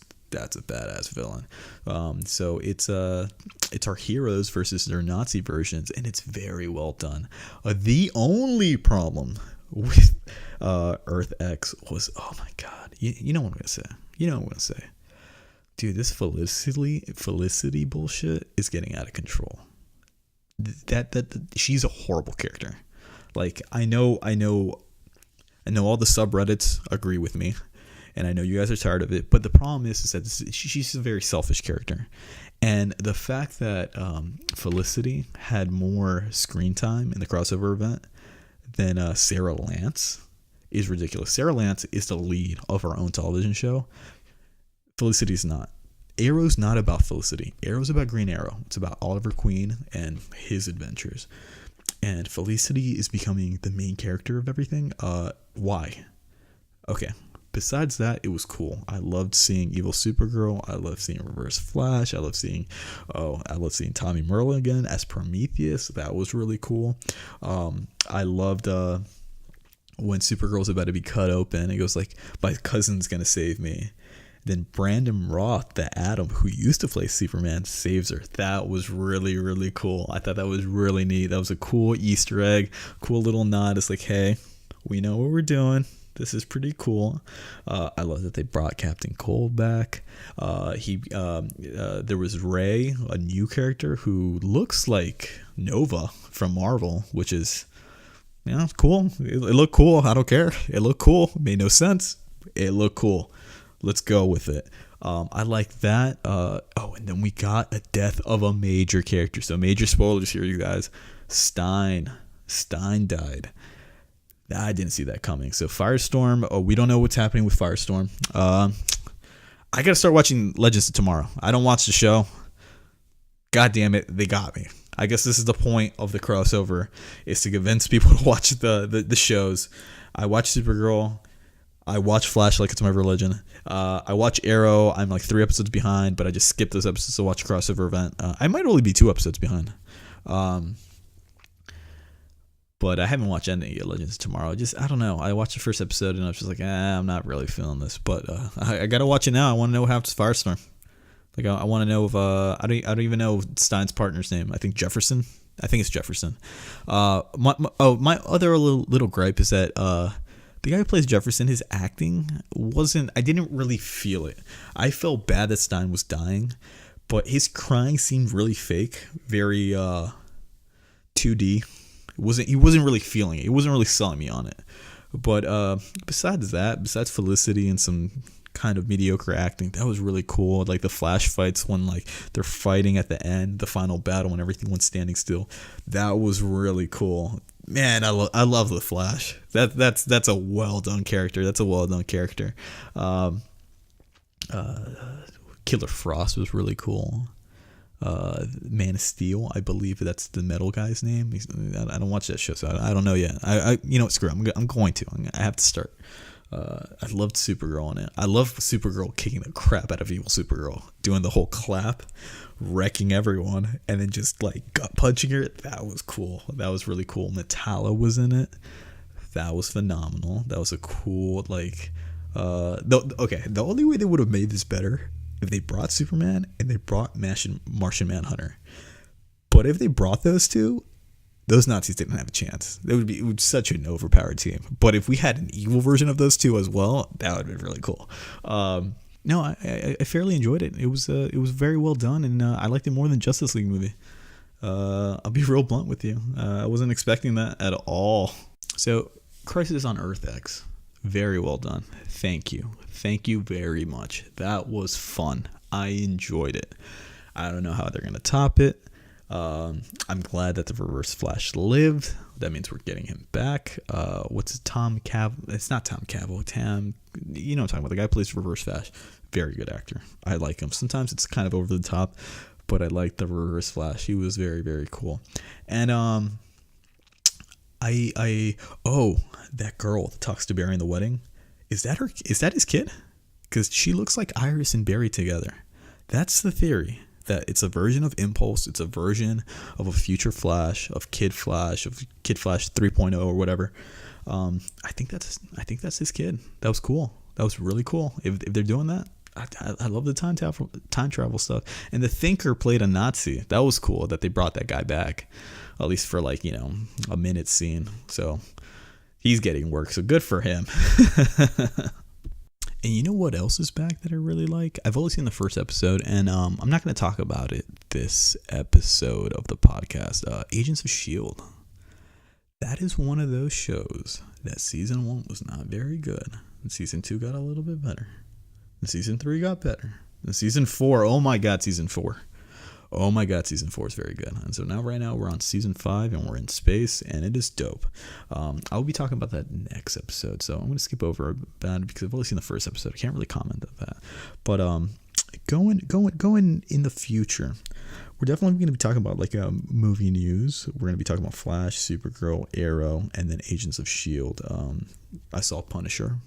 Speaker 1: a badass villain. So it's our heroes versus their Nazi versions, and it's very well done. The only problem with Earth X was, oh my god, you know what I'm gonna say. Dude, this Felicity bullshit is getting out of control. That she's a horrible character. Like, I know all the subreddits agree with me, and I know you guys are tired of it, but the problem is that she's a very selfish character. And the fact that Felicity had more screen time in the crossover event than Sarah Lance is ridiculous. Sarah Lance is the lead of our own television show. Felicity's not. Arrow's not about Felicity. Arrow's about Green Arrow. It's about Oliver Queen and his adventures. And Felicity is becoming the main character of everything. Why? Okay. Besides that, it was cool. I loved seeing Evil Supergirl. I loved seeing Reverse Flash. I loved seeing Tommy Merlin again as Prometheus. That was really cool. I loved when Supergirl's about to be cut open. It goes like, my cousin's gonna save me. Then Brandon Roth, the Atom, who used to play Superman, saves her. That was really, really cool. I thought that was really neat. That was a cool Easter egg, cool little nod. It's like, hey, we know what we're doing. This is pretty cool. I love that they brought Captain Cold back. There was Ray, a new character who looks like Nova from Marvel, which is, cool. It looked cool. I don't care. It looked cool. It made no sense. It looked cool. Let's go with it. I like that. And then we got a death of a major character. So major spoilers here, you guys. Stein died. I didn't see that coming. So Firestorm, we don't know what's happening with Firestorm. I got to start watching Legends of Tomorrow. I don't watch the show. God damn it, they got me. I guess this is the point of the crossover, is to convince people to watch the shows. I watch Supergirl. I watch Flash like it's my religion. I watch Arrow. I'm like 3 episodes behind, but I just skip those episodes to watch a crossover event. I might only be 2 episodes behind. But I haven't watched any of Legends Tomorrow. I don't know. I watched the first episode and I was just like, I'm not really feeling this. But I got to watch it now. I want to know what happens to Firestorm. Like, I want to know if I don't even know Stein's partner's name. I think Jefferson. I think it's Jefferson. My other little gripe is that the guy who plays Jefferson, his acting I didn't really feel it. I felt bad that Stein was dying, but his crying seemed really fake, very 2D. He wasn't really feeling it. He wasn't really selling me on it. But besides Felicity and some kind of mediocre acting, that was really cool. Like the Flash fights when like they're fighting at the end, the final battle when everything went standing still. That was really cool. Man, I love the Flash. That's a well done character. Killer Frost was really cool. Man of Steel, I believe that's the metal guy's name. I don't watch that show, so I don't know yet. Screw it. I'm going to. I have to start. I loved Supergirl in it. I love Supergirl kicking the crap out of evil Supergirl, doing the whole clap, wrecking everyone, and then just like gut punching her. That was cool. That was really cool. Metallo was in it. That was phenomenal. That was a cool the only way they would have made this better if they brought Superman and they brought Martian Manhunter. But if they brought those two, those Nazis didn't have a chance. It would be such an overpowered team. But if we had an evil version of those two as well, that would have been really cool. No, I fairly enjoyed it. It was very well done, and I liked it more than Justice League movie. I'll be real blunt with you. I wasn't expecting that at all. So, Crisis on Earth X. Very well done. Thank you. Thank you very much. That was fun. I enjoyed it. I don't know how they're going to top it. I'm glad that the Reverse Flash lived. That means we're getting him back. What's it? Tom Cavill? It's not Tom Cavill. You know what I'm talking about. The guy who plays Reverse Flash. Very good actor. I like him. Sometimes it's kind of over the top, but I like the Reverse Flash. He was very, very cool. And that girl that talks to Barry in the wedding, is that his kid? Because she looks like Iris and Barry together. That's the theory, that it's a version of Impulse. It's a version of a future Flash, of Kid Flash 3.0 or whatever. I think that's his kid. That was cool. That was really cool. If they're doing that, I love the time travel stuff. And the Thinker played a Nazi. That was cool that they brought that guy back, at least for a minute scene. So he's getting work. So good for him. And you know what else is back that I really like? I've only seen the first episode, and I'm not going to talk about it this episode of the podcast. Agents of S.H.I.E.L.D. That is one of those shows that season 1 was not very good. And season 2 got a little bit better. And season 3 got better. And season 4, oh my God, season 4. Oh my God, season 4 is very good. And so right now we're on season 5 and we're in space, and it is dope. I'll be talking about that next episode, so I'm going to skip over that because I've only seen the first episode. I can't really comment on that. But going in the future, we're definitely going to be talking about movie news. We're going to be talking about Flash, Supergirl, Arrow, and then Agents of S.H.I.E.L.D. I saw Punisher.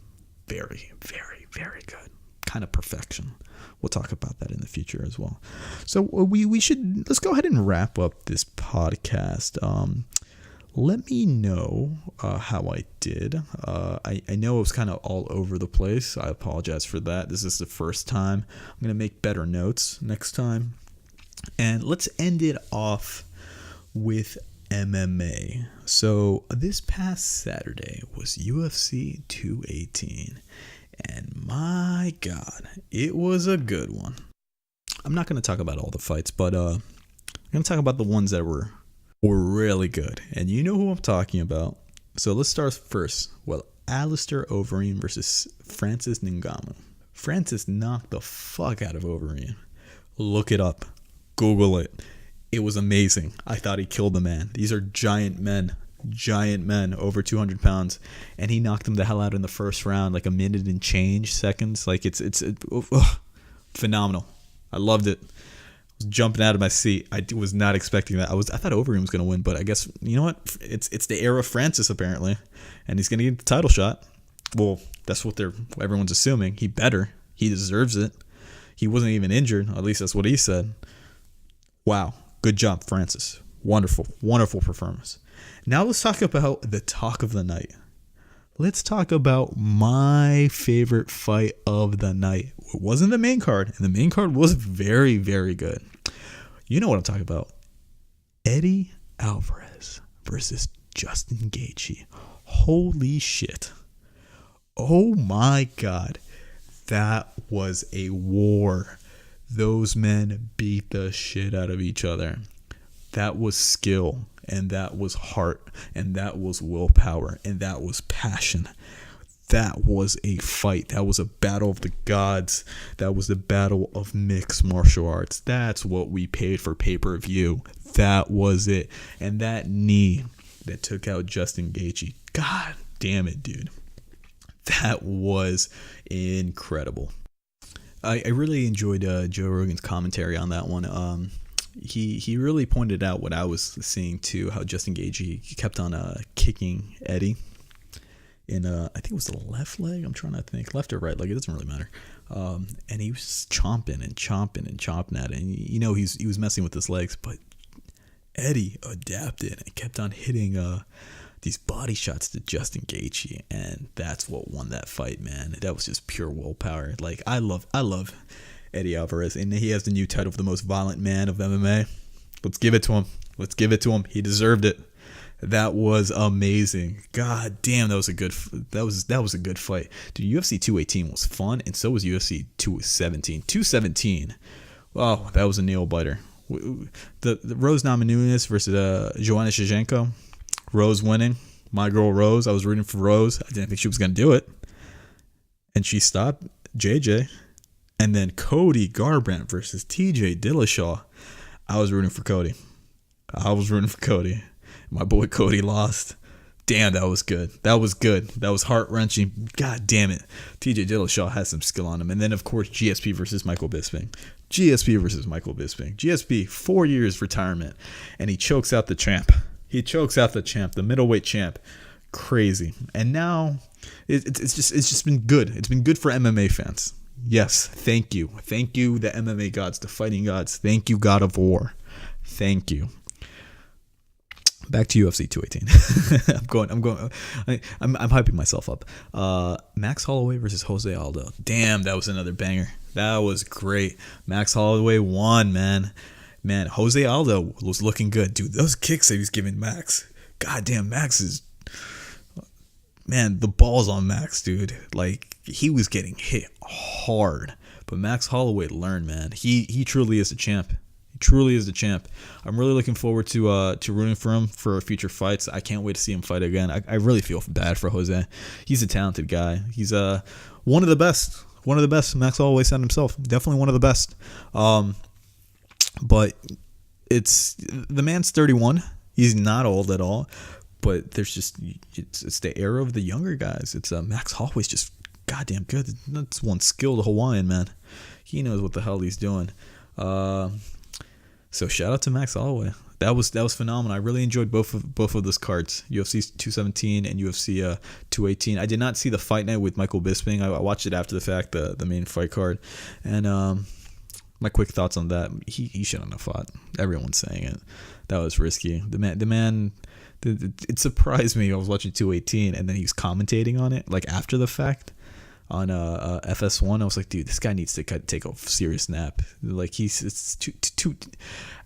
Speaker 1: Very, very, very good. Kind of perfection. We'll talk about that in the future as well. So let's go ahead and wrap up this podcast. let me know how I did. I know it was kind of all over the place. I apologize for that. This is the first time. I'm going to make better notes next time. And let's end it off with MMA. So this past Saturday was UFC 218. And my God, it was a good one. I'm not going to talk about all the fights, but I'm going to talk about the ones that were really good. And you know who I'm talking about. So let's start first. Well, Alistair Overeem versus Francis Ngannou. Francis knocked the fuck out of Overeem. Look it up. Google it. It was amazing. I thought he killed the man. These are giant men, over 200 pounds. And he knocked them the hell out in the first round, like a minute and change seconds. Like it's phenomenal. I loved it. I was jumping out of my seat. I was not expecting that. I thought Overeem was going to win, but I guess, you know what? It's the era of Francis, apparently. And he's going to get the title shot. Well, that's what everyone's assuming. He better. He deserves it. He wasn't even injured. At least that's what he said. Wow. Good job, Francis. Wonderful. Wonderful performance. Now let's talk about the talk of the night. Let's talk about my favorite fight of the night. It wasn't the main card, and the main card was very, very good. You know what I'm talking about. Eddie Alvarez versus Justin Gaethje. Holy shit. Oh my God. That was a war. Those men beat the shit out of each other. That was skill, and that was heart, and that was willpower, and that was passion. That was a fight. That was a battle of the gods. That was the battle of mixed martial arts. That's what we paid for pay-per-view. That was it. And that knee that took out Justin Gaethje, God damn it, dude. That was incredible. I really enjoyed Joe Rogan's commentary on that one. He really pointed out what I was seeing too, how Justin Gaethje kept on kicking Eddie in I think it was the left leg. I'm trying to think, left or right leg. It doesn't really matter. And he was chomping at it. And you know he was messing with his legs, but Eddie adapted and kept on hitting these body shots to Justin Gaethje, and that's what won that fight, man. That was just pure willpower. Like I love Eddie Alvarez, and he has the new title of the most violent man of MMA. Let's give it to him. He deserved it. That was amazing. God damn, that was a good fight. Dude, UFC 218 was fun, and so was UFC 217. 217. Oh, that was a nail biter. The Rose Namajunas versus Joanna Jędrzejczyk. Rose winning. My girl Rose. I was rooting for Rose. I didn't think she was going to do it. And she stopped JJ. And then Cody Garbrandt versus TJ Dillashaw. I was rooting for Cody. My boy Cody lost. Damn, that was good. That was heart-wrenching. God damn it. TJ Dillashaw has some skill on him. And then, of course, GSP versus Michael Bisping. GSP, 4 years retirement. And he chokes out the champ. The middleweight champ. Crazy. And now it's just been good. It's been good for MMA fans. Yes, thank you, the MMA gods, the fighting gods. Thank you, God of War. Thank you. Back to UFC 218. I'm hyping myself up. Max Holloway versus Jose Aldo. Damn, that was another banger. That was great. Max Holloway won, man. Man, Jose Aldo was looking good. Dude, those kicks that he was giving Max. Goddamn, Max is... Man, the balls on Max, dude. Like, he was getting hit hard. But Max Holloway learned, man. He truly is the champ. I'm really looking forward to rooting for him for future fights. I can't wait to see him fight again. I really feel bad for Jose. He's a talented guy. He's one of the best. Max Holloway said himself. Definitely one of the best. But it's the man's 31. He's not old at all. But there's just it's the era of the younger guys. It's Max Holloway's just goddamn good. That's one skilled Hawaiian, man. He knows what the hell he's doing. So shout out to Max Holloway. That was phenomenal. I really enjoyed both of those cards, UFC 217 and UFC 218. I did not see the fight night with Michael Bisping. I watched it after the fact, the main fight card, and my quick thoughts on that: he shouldn't have fought. Everyone's saying it. That was risky. The man It surprised me. I was watching 218, and then he was commentating on it like after the fact on FS1. I was like, dude, this guy needs to take a serious nap. Like it's too.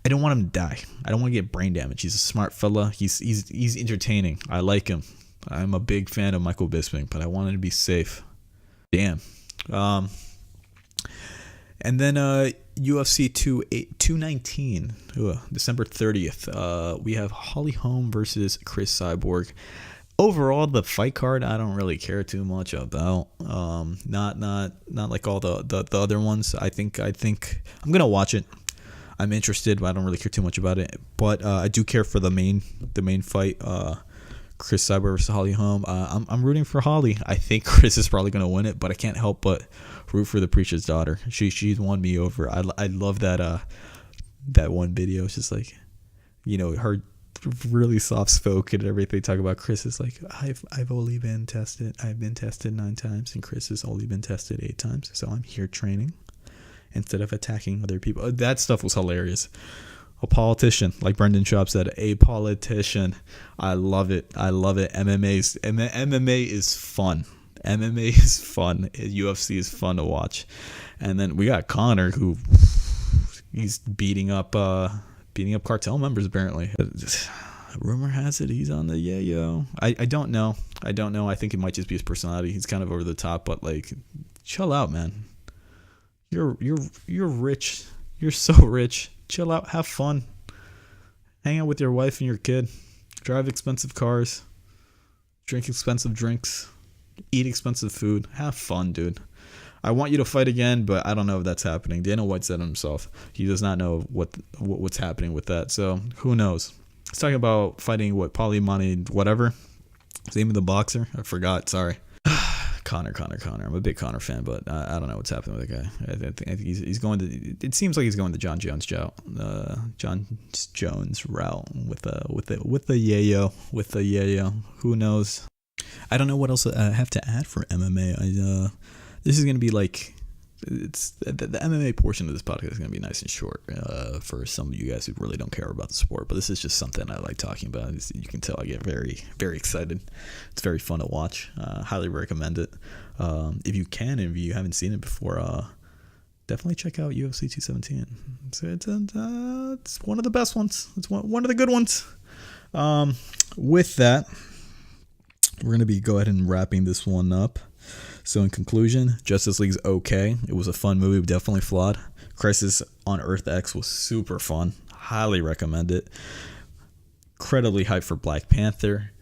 Speaker 1: I don't want him to die. I don't want to get brain damage. He's a smart fella. He's entertaining. I like him. I'm a big fan of Michael Bisping, but I want him to be safe. Damn. And then UFC 219, December 30th. We have Holly Holm versus Chris Cyborg. Overall, the fight card I don't really care too much about. Not like all the other ones. I think I'm gonna watch it. I'm interested, but I don't really care too much about it. But I do care for the main fight. Chris Cyborg versus Holly Holm. I'm rooting for Holly. I think Chris is probably gonna win it, but I can't help but root for the preacher's daughter. She's won me over. I love that one video. It's just like, her really soft spoken and everything. Talk about Chris is like, I've only been tested. I've been tested 9 times, and Chris has only been tested 8 times. So I'm here training instead of attacking other people. That stuff was hilarious. A politician, like Brendan Schaub said, a politician. I love it. MMA is fun. MMA is fun. UFC is fun to watch. And then we got Connor, who he's beating up cartel members apparently. Rumor has it he's on the yayo. I don't know. I think it might just be his personality. He's kind of over the top, but like, chill out, man. You're rich. You're so rich. Chill out, have fun, hang out with your wife and your kid, drive expensive cars, drink expensive drinks, eat expensive food. Have fun, dude. I want you to fight again, but I don't know if that's happening. Dana White said himself he does not know what's happening with that, so who knows. He's talking about fighting Polymani whatever. His name of the boxer, I forgot, sorry. Connor. I'm a big Connor fan, but I don't know what's happening with that guy. I think he's going to. It seems like he's going the John Jones route. John Jones route with the yayo. Who knows? I don't know what else I have to add for MMA. This is going to be like. It's the MMA portion of this podcast is going to be nice and short for some of you guys who really don't care about the sport, but this is just something I like talking about. You can tell I get very, very excited. It's very fun to watch. Highly recommend it. If you can, if you haven't seen it before, definitely check out UFC 217. It's one of the best ones. It's one of the good ones. With that, we're going to go ahead and wrapping this one up. So in conclusion, Justice League's okay. It was a fun movie, definitely flawed. Crisis on Earth X was super fun. Highly recommend it. Incredibly hyped for Black Panther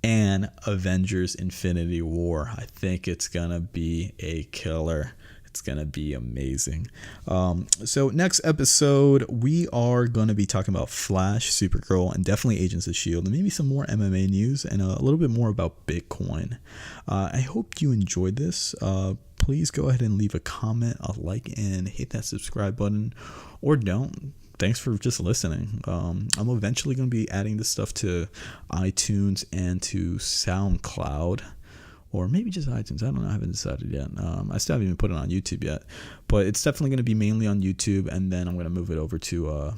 Speaker 1: and Avengers Infinity War. I think it's going to be a killer. It's going to be amazing. So next episode, we are going to be talking about Flash, Supergirl, and definitely Agents of S.H.I.E.L.D. and maybe some more MMA news and a little bit more about Bitcoin. I hope you enjoyed this. Please go ahead and leave a comment, a like, and hit that subscribe button, or don't. Thanks for just listening. I'm eventually going to be adding this stuff to iTunes and to SoundCloud. Or maybe just iTunes. I don't know. I haven't decided yet. I still haven't even put it on YouTube yet. But it's definitely going to be mainly on YouTube. And then I'm going to move it over to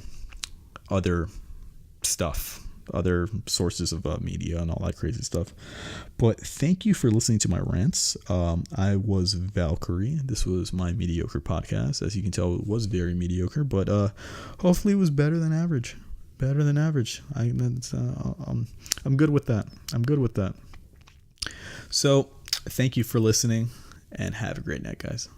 Speaker 1: other stuff. Other sources of media and all that crazy stuff. But thank you for listening to my rants. I was Valkyrie. This was My Mediocre Podcast. As you can tell, it was very mediocre. But hopefully it was better than average. I'm good with that. So, thank you for listening, and have a great night, guys.